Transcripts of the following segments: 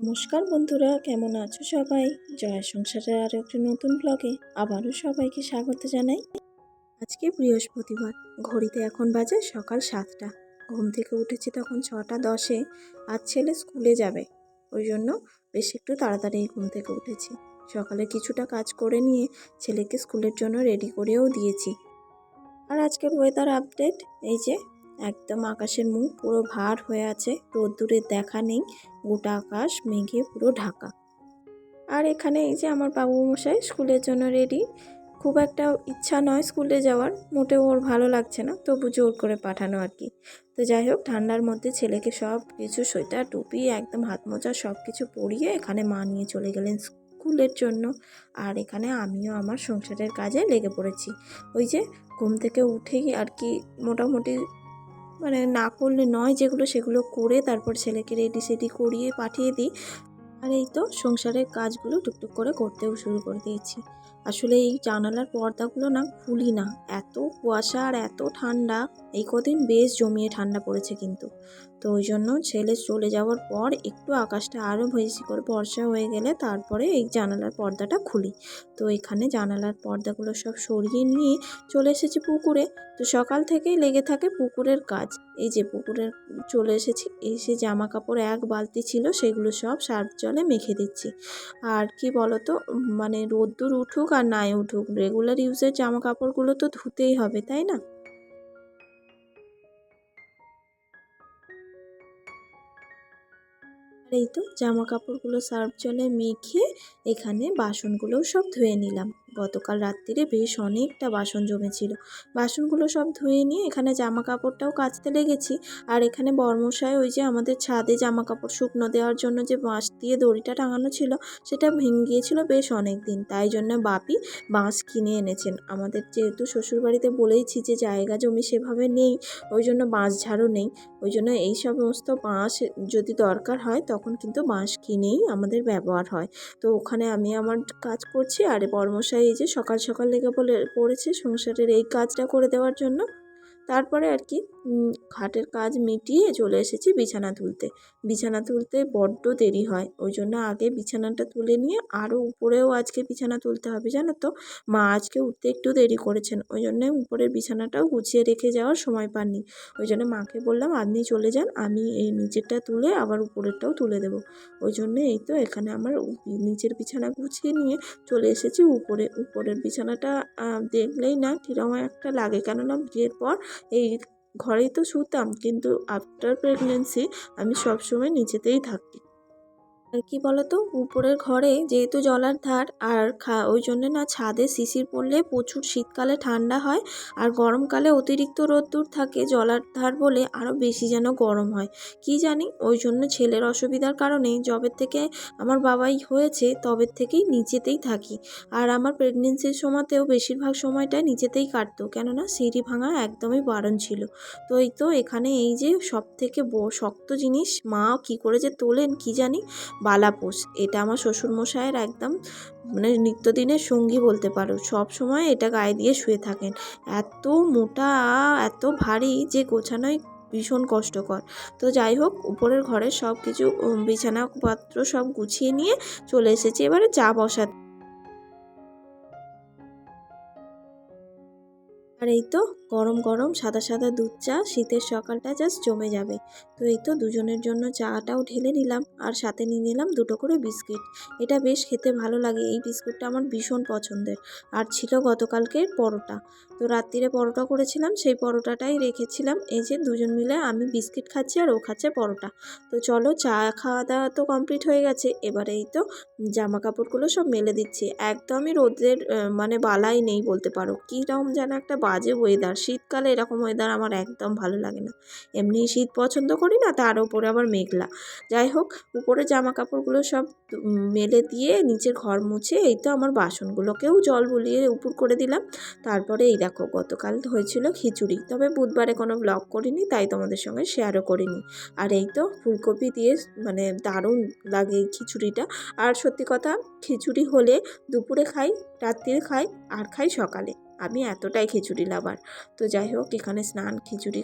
নমস্কার বন্ধুরা, কেমন আছো সবাই? জয়া সংসারের আরও একটি নতুন ব্লগে আবারও সবাইকে স্বাগত জানাই। আজকে বৃহস্পতিবার, ঘড়িতে এখন বাজে সকাল 7টা। ঘুম থেকে উঠেছি তখন 6টা 10-এ। আজ ছেলে স্কুলে যাবে, ওই জন্য বেশ একটু তাড়াতাড়ি ঘুম থেকে উঠেছি। সকালে কিছুটা কাজ করে নিয়ে ছেলেকে স্কুলের জন্য রেডি করেও দিয়েছি। আর আজকের ওয়েদার আপডেট এই যে, একদম আকাশের মুখ পুরো ভার হয়ে আছে, রোদ্দুরের দেখা নেই, গোটা আকাশ মেঘে পুরো ঢাকা। আর এখানে এই যে আমার বাবু মশাই স্কুলের জন্য রেডি। খুব একটা ইচ্ছা নয় স্কুলে যাওয়ার, মোটেও ওর ভালো লাগছে না, তবু জোর করে পাঠানো আর কি। তো যাই হোক, ঠান্ডার মধ্যে ছেলেকে সব কিছু সোয়েটার টুপি একদম হাত মোজা সব কিছু পরিয়ে এখানে মা নিয়ে চলে গেলেন স্কুলের জন্য। আর এখানে আমিও আমার সংসারের কাজে লেগে পড়েছি। ওই যে ঘুম থেকে উঠেই আর কি মোটামুটি মানে না করলে নয় যেগুলো, সেগুলো করে তারপর ছেলেকে রেডি সেডি করিয়ে পাঠিয়ে দিই। আর এই তো সংসারের কাজগুলো টুকটুক করে করতেও শুরু করে দিয়েছি। আসলে এই জানালার পর্দাগুলো না খুলি না, এত কুয়াশা আর এত ঠান্ডা। এই কদিন বেশ জমিয়ে ঠান্ডা পড়েছে কিন্তু। তো ওই জন্য ছেলে চলে যাওয়ার পর একটু আকাশটা আরও বেশি করে বর্ষা হয়ে গেলে তারপরে এই জানালার পর্দাটা খুলি। তো এখানে জানালার পর্দাগুলো সব সরিয়ে নিয়ে চলে এসেছি পুকুরে। তো সকাল থেকেই লেগে থাকে পুকুরের কাজ। এই যে পুকুরে চলে এসেছি, এসে জামা কাপড় এক বালতি ছিল সেগুলো সব সার্ফ জলে মেখে দিচ্ছি। আর কি বলতো, মানে রোদ্দুর উঠুক আর নাই উঠুক, রেগুলার ইউজের জামা কাপড়গুলো তো ধুতেই হবে, তাই না? আর এই তো জামা কাপড়গুলো সার্ফ জলে মেখে এখানে বাসনগুলোও সব ধুয়ে নিলাম। গতকাল রাত্রিরে বেশ অনেকটা বাসন জমেছিল, বাসনগুলো সব ধুয়ে নিয়ে এখানে জামা কাপড়টাও কাচতে লেগেছি। আর এখানে বর্মশাই ওই যে আমাদের ছাদে জামা কাপড় শুকনো দেওয়ার জন্য যে বাঁশ দিয়ে দড়িটা টাঙানো ছিল, সেটা ভেঙে গিয়েছিল বেশ অনেক দিন, তাই জন্য বাপি বাঁশ কিনে এনেছেন। আমাদের যেহেতু শ্বশুরবাড়িতে বলেইছি যে জায়গা জমি সেভাবে নেই, ওই জন্য বাঁশ ঝাড়ও নেই, ওই জন্য এই সমস্ত বাঁশ যদি দরকার হয় তখন কিন্তু বাঁশ কিনেই আমাদের ব্যবহার হয়। তো ওখানে আমি আমার কাজ করছি, আর বর্মশাই এই যে সকাল সকাল লেগে পড়েছে সংসারের এই কাজটা করে দেওয়ার জন্য। তারপরে আর কি খাটের কাজ মিটিয়ে চলে এসেছি বিছানা তুলতে। বিছানা তুলতে বড্ড দেরি হয়, ওই জন্য আগে বিছানাটা তুলে নিয়ে আরও উপরেও আজকে বিছানা তুলতে হবে, জানো তো। মা আজকে উঠতে একটু দেরি করেছেন, ওই জন্য উপরের বিছানাটাও গুছিয়ে রেখে যাওয়ার সময় পাননি। ওই জন্য মাকে বললাম আপনি চলে যান, আমি এই নিচেরটা তুলে আবার উপরেরটাও তুলে দেবো। ওই জন্য এই তো এখানে আমার নিচের বিছানা গুছিয়ে নিয়ে চলে এসেছি উপরে। উপরের বিছানাটা দেখলেই না কীরকম একটা লাগে, কেননা বিয়ের পর এই ঘরেই তো শুতাম, কিন্তু আফটার প্রেগনেন্সি আমি সবসময় নিচেতেই থাকি। আর কি বলতো, উপরের ঘরে যেহেতু জলার ধার, আর ওই জন্য না ছাদে শিশির পড়লে প্রচুর শীতকালে ঠান্ডা হয়, আর গরমকালে অতিরিক্ত রোদ্দুর থাকে জলার ধার বলে আরও বেশি যেন গরম হয় কি জানি। ওই জন্য ছেলের অসুবিধার কারণে যবের থেকে আমার বাবাই হয়েছে তবের থেকেই নিচেতেই থাকি। আর আমার প্রেগনেন্সির সময়তেও বেশিরভাগ সময়টাই নিচেতেই কাটতো, কেননা সিঁড়ি ভাঙা একদমই বারণ ছিল। তো এই তো এখানে এই যে সব থেকে শক্ত জিনিস মা কি করে যে তোলেন কি জানি, বালাপোষ। এটা আমার শ্বশুরমশাইয়ের একদম মানে নিত্যদিনের সঙ্গী বলতে পারো, সব সময় এটা গায়ে দিয়ে শুয়ে থাকেন। এত মোটা, এত ভারী যে গোছানোই ভীষণ কষ্টকর। তো যাই হোক, উপরের ঘরের সব কিছু বিছানাপত্র সব গুছিয়ে নিয়ে চলে এসেছি এবারে চা বসাতে। আর এই তো গরম গরম সাদা সাদা দুধ চা, শীতের সকালটা জাস্ট জমে যাবে। তো এই তো দুজনের জন্য চাটাও ঢেলে নিলাম, আর সাথে নিয়ে নিলাম দুটো করে বিস্কিট। এটা বেশ খেতে ভালো লাগে, এই বিস্কুটটা আমার ভীষণ পছন্দের। আর ছিল গতকালকের পরোটা, তো রাত্রিরে পরোটা করেছিলাম, সেই পরোটাটাই রেখেছিলাম। এই যে দুজন মিলে আমি বিস্কিট খাচ্ছি আর ও খাচ্ছে পরোটা। তো চলো, চা খাওয়া দাওয়া তো কমপ্লিট হয়ে গেছে, এবারে এই তো জামা কাপড়গুলো সব মেলে দিচ্ছি। একদমই রোদের মানে বালাই নেই বলতে পারো, কীরকম যেন একটা বাজে ওয়েদার। শীতকালে এরকম ওয়েদার আমার একদম ভালো লাগে না, এমনি শীত পছন্দ করি না, তার উপরে আবার মেঘলা। যাই হোক, উপরে জামা কাপড়গুলো সব মেলে দিয়ে নিচের ঘর মুছে এই তো আমার বাসনগুলোকেও জল বুলিয়ে উপর করে দিলাম। তারপরে এই দেখো, গতকাল হয়েছিল খিচুড়ি, তবে বুধবারে কোনো ব্লগ করিনি, তাই তোমাদের সঙ্গে শেয়ারও করিনি। আর এই তো ফুলকপি দিয়ে মানে দারুণ লাগে এই খিচুড়িটা। আর সত্যি কথা, খিচুড়ি হলে দুপুরে খাই, রাত্রিরে খাই, আর খাই সকালে। আমি এতটাই খিচুড়ি লাভার। তো যাই হোক এখানে স্নান খিচুড়ি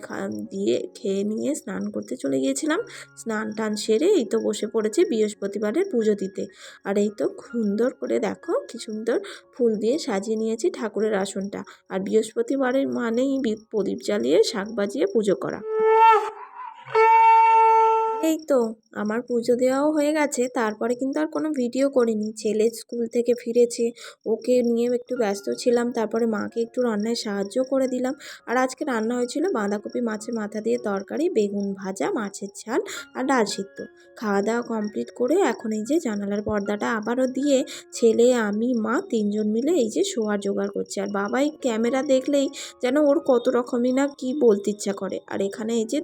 দিয়ে খেয়ে নিয়ে স্নান করতে চলে গিয়েছিলাম। স্নান টান সেরে এই তো বসে পড়েছি বৃহস্পতিবারের পুজো দিতে। আর এই তো সুন্দর করে দেখো কি সুন্দর ফুল দিয়ে সাজিয়ে নিয়েছি ঠাকুরের আসনটা। আর বৃহস্পতিবারের মানেই প্রদীপ জ্বালিয়ে শাক বাজিয়ে পুজো করা। এই তো আমার পুজো দেওয়াও হয়ে গেছে, তারপরে কিন্তু আর কোনো ভিডিও করিনি। ছেলে স্কুল থেকে ফিরেছে, ওকে নিয়ে একটু ব্যস্ত ছিলাম। তারপরে মাকে একটু রান্নায় সাহায্য করে দিলাম। আর আজকে রান্না হয়েছিল বাঁধাকপি মাছের মাথা দিয়ে তরকারি, বেগুন ভাজা, মাছের ঝাল আর ডাল সিদ্ধ। খাওয়া দাওয়া কমপ্লিট করে এখন এই যে জানালার পর্দাটা আবারও দিয়ে ছেলে, আমি, মা তিনজন মিলে এই যে শোয়ার জোগাড় করছি। আর বাবাই ক্যামেরা দেখলেই যেন ওর কত রকমই না কি বলতে ইচ্ছা করে। আর এখানে এই যে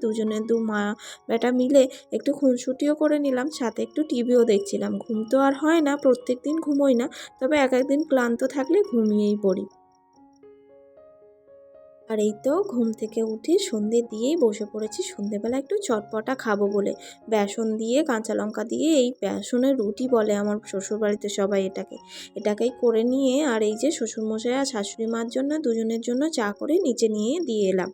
দু মা বেটা মিলে একটু খুনসুটিও করে নিলাম, সাথে একটু টিভিও দেখছিলাম। ঘুম তো আর হয় না, প্রত্যেক দিন ঘুমোই না, তবে এক একদিন ক্লান্ত থাকলে ঘুমিয়েই পড়ি। আর এই তো ঘুম থেকে উঠে সন্ধে দিয়েই বসে পড়েছি সন্ধেবেলা একটু চটপটা খাবো বলে। বেসন দিয়ে কাঁচা লঙ্কা দিয়ে এই বেসনের রুটি বলে আমার শ্বশুরবাড়িতে সবাই এটাকেই করে নিয়ে আর এই যে শ্বশুরমশাই আর শাশুড়ি মার জন্য দুজনের জন্য চা করে নিচে নিয়ে দিয়ে এলাম।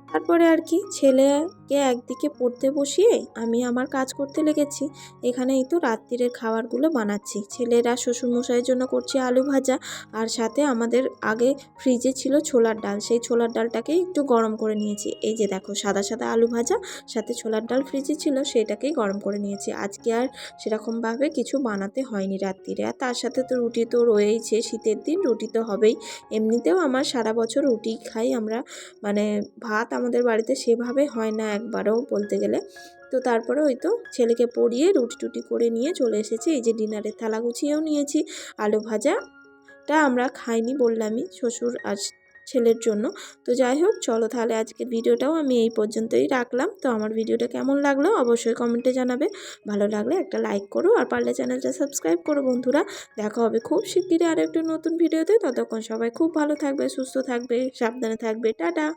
তারপরে আর কি ছেলেকে একদিকে পড়তে বসিয়ে আমি আমার কাজ করতে লেগেছি। এখানে এই তো রাত্রিরের খাবারগুলো বানাচ্ছি। ছেলেরা শ্বশুরমশাইয়ের জন্য করছি আলু ভাজা, আর সাথে আমাদের আগে ফ্রিজে ছিল ছোলার ডাল, সেই ছোলার ডালটাকেই একটু গরম করে নিয়েছি। এই যে দেখো সাদা সাদা আলু ভাজা, সাথে ছোলার ডাল ফ্রিজে ছিল সেটাকেই গরম করে নিয়েছি। আজকে আর সেরকমভাবে কিছু বানাতে হয়নি রাত্রিরে। আর তার সাথে তো রুটি তো রয়েইছে, শীতের দিন রুটি তো হবেই। এমনিতেও আমার সারা বছর রুটি খাই আমরা, মানে ভাত আমাদের বাড়িতে সেভাবে হয় না একবারও বলতে গেলে। তো তারপরে ওই তো ছেলেকে পড়িয়ে রুটি টুটি করে নিয়ে চলে এসেছি। এই যে ডিনারের থালা গুছিয়েও নিয়েছি। আলু ভাজাটা আমরা খাইনি বললামই, শ্বশুর আর ছেলের জন্য। তো যাই হোক চলো তাহলে আজকের ভিডিওটাও আমি এই পর্যন্তই রাখলাম। তো আমার ভিডিওটা কেমন লাগলো অবশ্যই কমেন্টে জানাবে। ভালো লাগলে একটা লাইক করো, আর পারলে চ্যানেলটা সাবস্ক্রাইব করো বন্ধুরা। দেখা হবে খুব শিগগিরই আর একটা নতুন ভিডিওতে। ততক্ষণ সবাই খুব ভালো থাকবে, সুস্থ থাকবে, সাবধানে থাকবে। টাটা।